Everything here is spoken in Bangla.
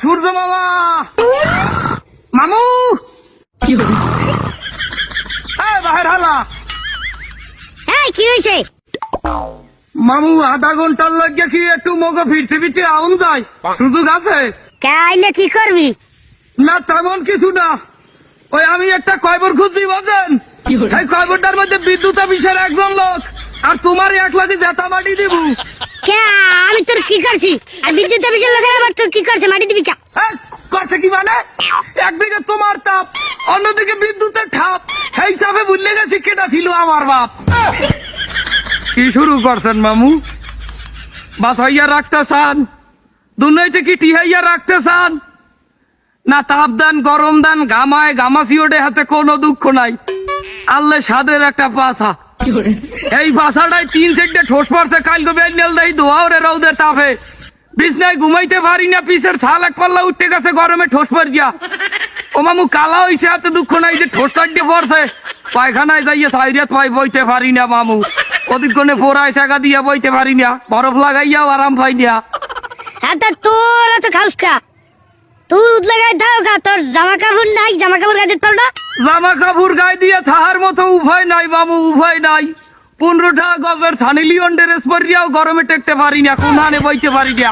সূর্য মামা, মামু বাহির হালা। কি হয়েছে? মামু আধা ঘন্টার লাগে কি একটু মগো ফিরতে ফিরতে আউন যায়, সুযোগ আছে? কে আইলে কি করবি? না তেমন কিছু না, ওই আমি একটা কয়বর খুঁজছি বুঝছেন, এই কয়বরটার মধ্যে বিদ্যুৎ অফিসের একজন লোক আর তোমার 1 লাখ জেতা মাটি দিব। কে আমি তোর কি করছি? আর বিদ্যুৎ অফিসের লোকের আবার তোর কি করছে? মাটি দিবি কে? করছে কি মানে? একদিকে তোমার তাপ, অন্যদিকে বিদ্যুতের ঠাপ, সেই চাপে ভুলে গেছি কেটা ছিল আমার বাপ। কি শুরু করছেন মামু? বাস হইয়া রাখতে চান? দুনিয়াতে কি টিহাইয়া রাখতে চান? না তাপ দেন, গরম দেন, গামায় গামাসি ওঠে, হাতে কোনো দুঃখ নাই। আল্লে সাদের একটা পাছা, এই পাছাটাই 3-4 ঠোস পড়ছে, কালকে বেল দেই ধোয়া ওরে রৌদের তাপে বিছনায় ঘুমাইতে পারি না, পিছের ছাল এক পাল্লা উঠতে গেছে গরমে ঠোস পর গিয়া। ও মামু কালা হইছে, হাতে দুঃখ নাই যে ঠোস দিয়ে পড়ছে, পায়খানায় যাইয়ে সাইরিয়াত পাই বইতে পারি না মামু, অধিকক্ষণে পোড়ায় চাকা দিয়ে বইতে পারি না, বরফ লাগাইয়াও আরাম পাই না। হ্যাঁ তা তোর এত খাউসকা, তুই লাগাই দাও কা, তোর জামা কাপড় নাই, জামা কাপড় গায়ে দিতে পারো না? জামা কাপড় গায়ে দিয়ে থাহার মতো উভয় নাই মামু, উভয় নাই। 15টা গজের সানি লিওন ড্রেস পরিয়াও গরমে টেকতে পারি না, কোনহানে বইতে পারি না।